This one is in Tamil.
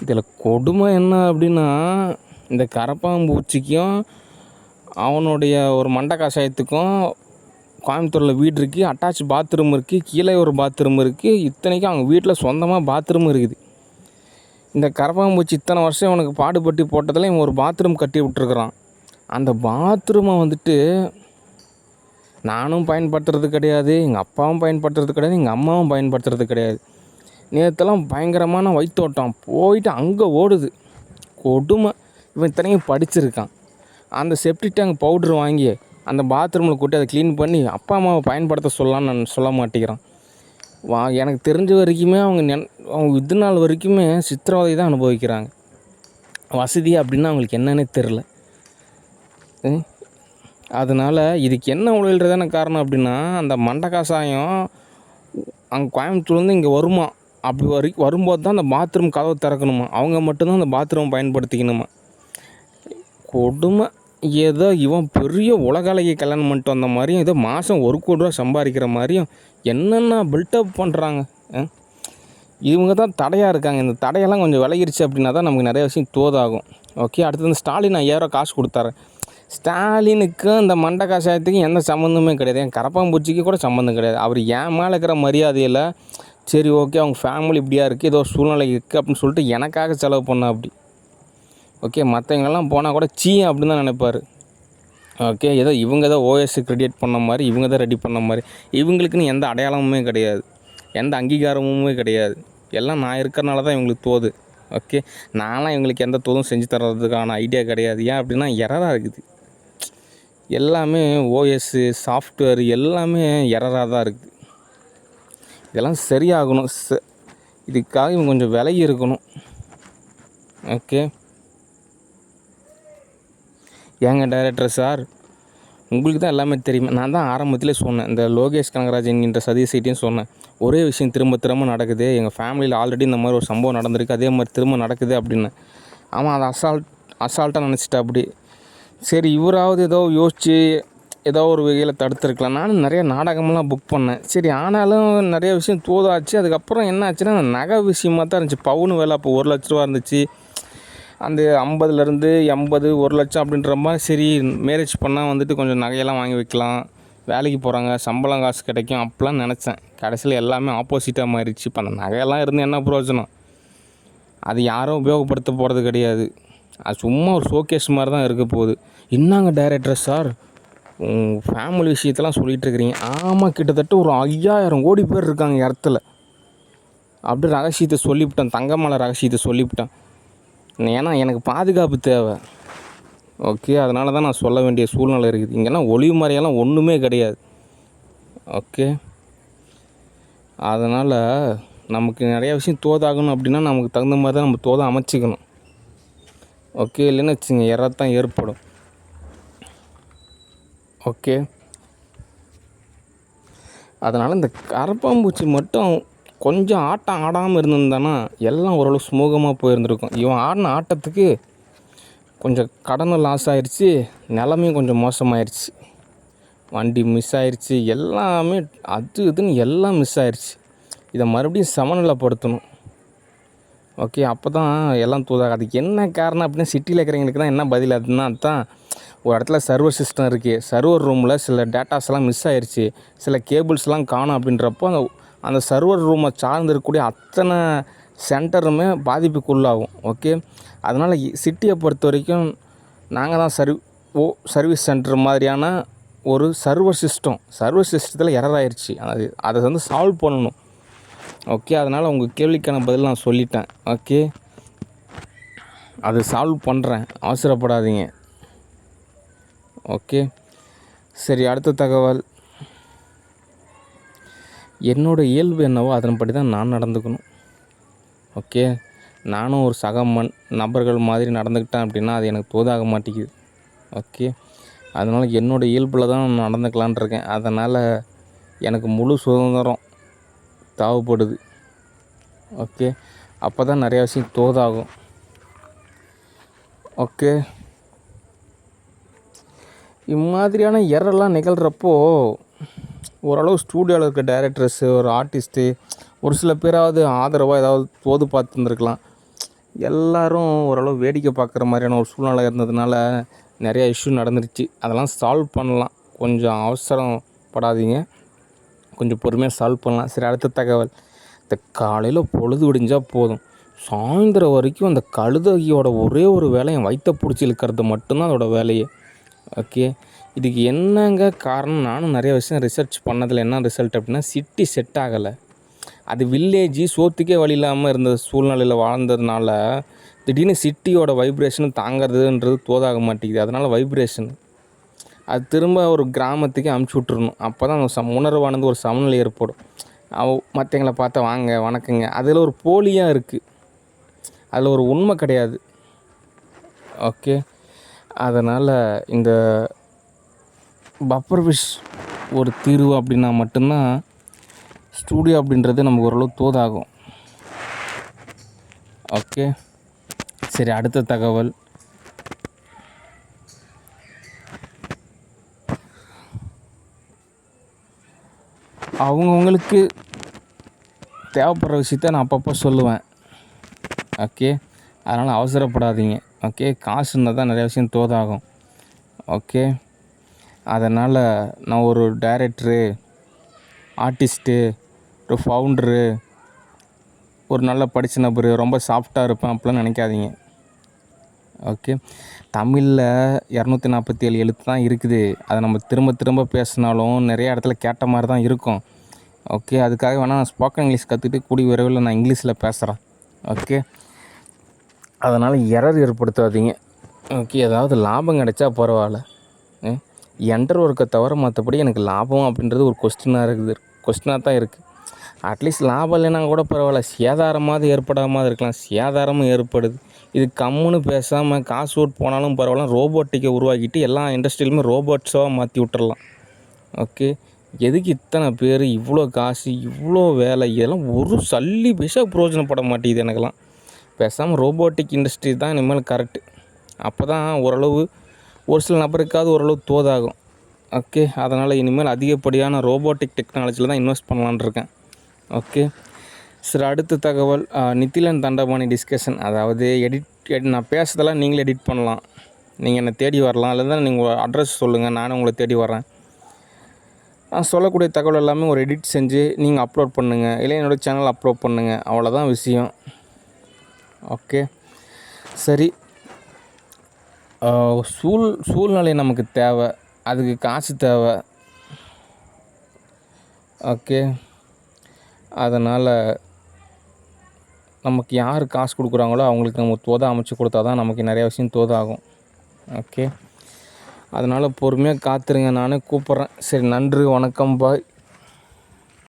இதில் கொடுமை என்ன அப்படின்னா, இந்த கரப்பான்பூச்சிக்கும் அவனுடைய ஒரு மண்டை கஷாயத்துக்கும் கோயம்புத்தூரில் வீடு இருக்குது, அட்டாச் பாத்ரூம் இருக்குது, கீழே ஒரு பாத்ரூம் இருக்குது. இத்தனைக்கும் அவங்க வீட்டில் சொந்தமாக பாத்ரூம் இருக்குது. இந்த கரப்பான்பூச்சி இத்தனை வருஷம் இவனுக்கு பாடுபட்டு போட்டதில் இவன் ஒரு பாத்ரூம் கட்டி விட்டுருக்குறான். அந்த பாத்ரூமை வந்துட்டு நானும் பயன்படுத்துறது கிடையாது, எங்கள் அப்பாவும் பயன்படுத்துறது கிடையாது, எங்கள் அம்மாவும் பயன்படுத்துறது கிடையாது. நேற்றுலாம் பயங்கரமான வயிற்றோட்டம் போயிட்டு அங்கே ஓடுது. கொடுமை. இவன் இத்தனையும் படிச்சிருக்கான். அந்த செப்டிக் டேங்க் பவுட்ரு வாங்கி அந்த பாத்ரூமில் கூட்டி அதை க்ளீன் பண்ணி அப்பா அம்மாவை பயன்படுத்த சொல்லலான்னு நான் சொல்ல மாட்டேங்கிறான். எனக்கு தெரிஞ்ச வரைக்குமே அவங்க இது நாள் வரைக்குமே சித்திரவதை தான் அனுபவிக்கிறாங்க. வசதி அப்படின்னா அவங்களுக்கு என்னன்னே தெரில. அதனால் இதுக்கு என்ன உழையிறதான காரணம் அப்படின்னா, அந்த மண்டை காசாயம் அங்கே கோயம்புத்தூர்லேருந்து இங்கே வருமா, அப்படி வரும்போது தான் அந்த பாத்ரூம் கதவை திறக்கணுமா, அவங்க மட்டும்தான் அந்த பாத்ரூம் பயன்படுத்திக்கணுமா. கொடுமை. ஏதோ இவன் பெரிய உலகலையை கல்யாணம் பண்ணிட்டு வந்த மாதிரியும், ஏதோ மாதம் 1 கோடி ரூபா சம்பாதிக்கிற மாதிரியும் என்னென்ன பில்டப் பண்ணுறாங்க. இவங்க தான் தடையாக இருக்காங்க. இந்த தடையெல்லாம் கொஞ்சம் விலகிருச்சு அப்படின்னா தான் நமக்கு நிறைய விஷயம் தோதாகும். ஓகே, அடுத்தது இந்த ஸ்டாலின் 5000 காசு கொடுத்தாரு. ஸ்டாலினுக்கும் இந்த மண்டை காசாயத்துக்கும் எந்த சம்மந்தமே கிடையாது. என் கரப்பாம்பூச்சிக்கு கூட சம்மந்தம் கிடையாது. அவர் என் மேலே இருக்கிற மரியாதையில் சரி ஓகே அவங்க ஃபேமிலி இப்படியா இருக்குது, ஏதோ சூழ்நிலை இருக்குது அப்படின்னு சொல்லிட்டு எனக்காக செலவு பண்ண அப்படி. ஓகே, மற்றவங்கெல்லாம் போனால் கூட அப்படின்னு தான் நினைப்பார். ஓகே, இவங்க ஏதோ ஓஎஸ் கிரெடிட் பண்ண மாதிரி, இவங்க தான் ரெடி பண்ண மாதிரி. இவங்களுக்குன்னு எந்த அடையாளமுமே கிடையாது, எந்த அங்கீகாரமுமே கிடையாது. எல்லாம் நான் இருக்கிறனால தான் இவங்களுக்கு தோது. ஓகே, நான்லாம் இவங்களுக்கு எந்த தோதும் செஞ்சு தர்றதுக்கான ஐடியா கிடையாது. ஏன் அப்படின்னா எரராக இருக்குது. எல்லாமே ஓஎஸ்ஸு சாஃப்ட்வேர் எல்லாமே எரராக தான் இருக்குது. இதெல்லாம் சரியாகணும். இதுக்காக இவங்க கொஞ்சம் விலகி இருக்கணும். ஓகே, ஏங்க டைரக்டர் சார், உங்களுக்கு தான் எல்லாமே தெரியுமே. நான் தான் ஆரம்பத்திலே சொன்னேன், இந்த லோகேஷ் கனகராஜ் என்கின்ற சதீஷ்கிட்டையும் சொன்னேன், ஒரே விஷயம் திரும்ப திரும்ப நடக்குது, எங்கள் ஃபேமிலியில் ஆல்ரெடி இந்த மாதிரி ஒரு சம்பவம் நடந்திருக்கு, அதே மாதிரி திரும்ப நடக்குது அப்படின்னு. அவன் அதை அசால்ட்டாக நினச்சிட்டா அப்படி. சரி, இவராவது ஏதோ யோசித்து ஏதோ ஒரு வகையில் தடுத்துருக்கலாம். நானும் நிறைய நாடகமெல்லாம் புக் பண்ணேன். சரி, ஆனாலும் நிறைய விஷயம் தோதாச்சு. அதுக்கப்புறம் என்ன ஆச்சுன்னா, நகை விஷயமாக தான் இருந்துச்சு. பவுன் வேலை அப்போ 1 லட்ச ரூபா இருந்துச்சு. அந்த 50லேருந்து 80 1 லட்சம் அப்படின்ற மாதிரி. சரி, மேரேஜ் பண்ணால் வந்துட்டு கொஞ்சம் நகையெல்லாம் வாங்கி வைக்கலாம், வேலைக்கு போகிறாங்க, சம்பளம் காசு கிடைக்கும் அப்படிலாம் நினச்சேன். கடைசியில் எல்லாமே ஆப்போசிட்டாக மாறிடுச்சு. இப்போ அந்த நகையெல்லாம் இருந்து என்ன பிரயோஜனம்? அது யாரும் உபயோகப்படுத்த போகிறது கிடையாது. அது சும்மா ஒரு ஷோகேஸ் மாதிரி தான் இருக்க போகுது. என்னங்க டைரக்டர் சார், ஃபேமிலி விஷயத்தெல்லாம் சொல்லிகிட்டு இருக்கிறீங்க? ஆமாம், கிட்டத்தட்ட ஒரு 5000 கோடி பேர் இருக்காங்க இடத்துல. அப்படி ரகசியத்தை சொல்லிவிட்டேன், தங்கமலை ரகசியத்தை சொல்லிவிட்டேன். ஏன்னா எனக்கு பாதுகாப்பு தேவை. ஓகே, அதனால தான் நான் சொல்ல வேண்டிய சூழ்நிலை இருக்குது. இங்கெல்லாம் ஒளிவு மறையெல்லாம் ஒன்றுமே கிடையாது. ஓகே, அதனால் நமக்கு நிறையா விஷயம் தோதாகணும் அப்படின்னா நமக்கு தகுந்த மாதிரி தான் நம்ம தோதை அமைச்சிக்கணும். ஓகே, இல்லைன்னு வச்சுங்க எறத்தான் ஏற்படும். ஓகே, அதனால் இந்த கரப்பாம்பூச்சி மட்டும் கொஞ்சம் ஆட்டம் ஆடாமல் இருந்திருந்தானா எல்லாம் ஓரளவு சுமூகமாக போயிருந்துருக்கும். இவன் ஆடின ஆட்டத்துக்கு கொஞ்சம் கடனும் லாஸ் ஆயிடுச்சு, நிலமையும் கொஞ்சம் மோசமாயிருச்சு. வண்டி மிஸ் ஆயிடுச்சு, எல்லாமே அது இதுன்னு எல்லாம் மிஸ் ஆயிடுச்சு. இதை மறுபடியும் சமநிலைப்படுத்தணும். ஓகே, அப்போ தான் எல்லாம் தூதாக. அதுக்கு என்ன காரணம் அப்படின்னா, சிட்டியில் இருக்கிறவங்களுக்கு தான் என்ன பதில் அதுன்னா, அதுதான் ஒரு இடத்துல சர்வர் சிஸ்டம் இருக்குது, சர்வர் ரூமில் சில டேட்டாஸ்லாம் மிஸ் ஆயிடுச்சு, சில கேபிள்ஸ்லாம் காணும். அப்படின்றப்போ அந்த சர்வர் ரூமை சார்ந்து இருக்கக்கூடிய அத்தனை சென்டருமே பாதிப்புக்குள்ளாகும். ஓகே, அதனால் சிட்டியை பொறுத்த வரைக்கும் நாங்கள் தான் சர்வீஸ் சென்டர் மாதிரியான ஒரு சர்வர் சிஸ்டத்தில் எரர் ஆயிடுச்சு. அதை வந்து சால்வ் பண்ணணும். ஓகே, அதனால் உங்கள் கேள்விக்கான பதில் நான் சொல்லிட்டேன். ஓகே, அது சால்வ் பண்ணுறேன், அவசரப்படாதீங்க. ஓகே, சரி, அடுத்த தகவல். என்னோடய இயல்பு என்னவோ அதன்படி தான் நான் நடந்துக்கணும். ஓகே, நானும் ஒரு சக நபர்கள் மாதிரி நடந்துக்கிட்டேன் அப்படின்னா அது எனக்கு தோதாக மாட்டேங்குது. ஓகே, அதனால் என்னோடய இயல்பில் தான் நான் நடந்துக்கலான் இருக்கேன். அதனால் எனக்கு முழு சுதந்திரம் தேவைப்படுது. ஓகே, அப்போ தான் நிறையா விஷயம் தோதாகும். ஓகே, இம்மாதிரியான எரர்லாம் நிகழ்கிறப்போ ஓரளவு ஸ்டூடியோவில் இருக்க டைரக்டர்ஸு, ஒரு ஆர்டிஸ்ட்டு, ஒரு சில பேராவது ஆதரவாக ஏதாவது தோது பார்த்துருந்துருக்கலாம். எல்லோரும் ஓரளவு வேடிக்கை பார்க்குற மாதிரியான ஒரு சூழ்நிலை இருந்ததுனால நிறையா இஷ்யூ நடந்துருச்சு. அதெல்லாம் சால்வ் பண்ணலாம். கொஞ்சம் அவசரம் படாதீங்க, கொஞ்சம் பொறுமையாக சால்வ் பண்ணலாம். சரி, அடுத்த தகவல். இந்த காலையில் பொழுது விடிஞ்சால் போதும், சாயந்தரம் வரைக்கும் அந்த கழுதையோட ஒரே ஒரு வேலை என் வயிற்றை பிடிச்சி இழுக்கிறது மட்டும்தான் அதோட வேலையே. ஓகே, இதுக்கு என்னங்க காரணம்? நானும் நிறைய விஷயம் ரிசர்ச் பண்ணதில் என்ன ரிசல்ட் அப்படின்னா, சிட்டி செட் ஆகலை. அது வில்லேஜு, சோத்துக்கே வழி இல்லாமல் இருந்த சூழ்நிலையில் வாழ்ந்ததுனால திடீர்னு சிட்டியோட வைப்ரேஷன் தாங்கிறதுன்றது தோதாக மாட்டேங்குது. அதனால் வைப்ரேஷன் அது திரும்ப ஒரு கிராமத்துக்கே அமுச்சு விட்டுறணும். அப்போ தான் அந்த உணர்வானது ஒரு சமநிலை ஏற்படும். மற்றவங்களை பார்த்தா வாங்க வணக்கங்க, அதில் ஒரு போலியாக இருக்குது, அதில் ஒரு உண்மை கிடையாது. ஓகே, அதனால் இந்த பப்பர் ஃபிஷ் ஒரு தீர்வு அப்படின்னா மட்டும்தான் ஸ்டூடியோ அப்படின்றது நமக்கு ஓரளவு தோதாகும். ஓகே, சரி, அடுத்த தகவல். அவங்கவுங்களுக்கு தேவைப்படுற விஷயத்த நான் அப்பப்போ சொல்லுவேன். ஓகே, அதனால் அவசரப்படாதீங்க. ஓகே, காசு இருந்தால் தான் நிறையா விஷயம் தோதாகும். ஓகே, அதனால் நான் ஒரு டைரக்டரு, ஆர்டிஸ்ட்டு, ஒரு ஃபவுண்டரு, ஒரு நல்ல படித்த நபர், ரொம்ப சாஃப்டாக இருப்பேன் அப்படிலாம் நினைக்காதீங்க. ஓகே, தமிழில் 247 எழுத்து தான் இருக்குது. அதை நம்ம திரும்ப திரும்ப பேசினாலும் நிறைய இடத்துல கேட்ட மாதிரி தான் இருக்கும். ஓகே, அதுக்காக வேணால் நான் ஸ்போக்கன் இங்கிலீஷ் கற்றுக்கிட்டு கூடிய விரைவில் நான் இங்கிலீஷில் பேசுகிறேன். ஓகே, அதனால் எரர் ஏற்படுத்தாதீங்க. ஓகே, ஏதாவது லாபம் கிடைச்சா பரவாயில்ல. என்டர் ஒர்க்கை தவிர மற்றபடி எனக்கு லாபம் அப்படின்றது ஒரு கொஸ்டினாக தான் இருக்குது. அட்லீஸ்ட் லாபம் இல்லைன்னா கூட பரவாயில்ல, சேதாரமாவது ஏற்படாமல் இருக்கலாம். சேதாரமும் ஏற்படுது. இது கம்முன்னு பேசாமல் காசு ஓட்டு போனாலும் பரவாயில்ல, ரோபோட்டிக்கை உருவாக்கிட்டு எல்லா இண்டஸ்ட்ரியிலுமே ரோபோட்ஸாக மாற்றி விட்டுறலாம். ஓகே, எதுக்கு இத்தனை பேர், இவ்வளோ காசு, இவ்வளோ வேலை, இதெல்லாம் ஒரு சல்லி பைசா பிரயோஜனப்பட மாட்டேங்குது எனக்கெல்லாம். பேசாமல் ரோபோட்டிக் இண்டஸ்ட்ரி தான் இனிமேல் கரெக்டு. அப்போ தான் ஓரளவு ஒரு சில நபருக்காவது ஓரளவு தோதாகும். ஓகே, அதனால் இனிமேல் அதிகப்படியான ரோபோட்டிக் டெக்னாலஜியில் தான் இன்வெஸ்ட் பண்ணலான்னு இருக்கேன். ஓகே, சரி, அடுத்த தகவல். நித்திலன் தண்டபாணி டிஸ்கஷன், அதாவது நான் பேசுறதெல்லாம் நீங்களே எடிட் பண்ணலாம். நீங்கள் என்னை தேடி வரலாம், இல்லைன்னா நீங்கள் அட்ரஸ் சொல்லுங்கள், நானும் உங்களை தேடி வரேன். நான் சொல்லக்கூடிய தகவல் எல்லாமே ஒரு எடிட் செஞ்சு நீங்கள் அப்லோட் பண்ணுங்கள், இல்லை என்னோடய சேனல் அப்லோட் பண்ணுங்கள். அவ்வளோதான் விஷயம். ஓகே, சரி. சூழ்நிலை நமக்கு தேவை, அதுக்கு காசு தேவை. ஓகே, அதனால் நமக்கு யார் காசு கொடுக்குறாங்களோ அவங்களுக்கு நம்ம தோதா அமைச்சு கொடுத்தா தான் நமக்கு நிறையா விஷயம் தோதாகும். ஓகே, அதனால் பொறுமையாக காத்துருங்க, நானே கூப்பிட்றேன். சரி, நன்றி, வணக்கம், பாய்.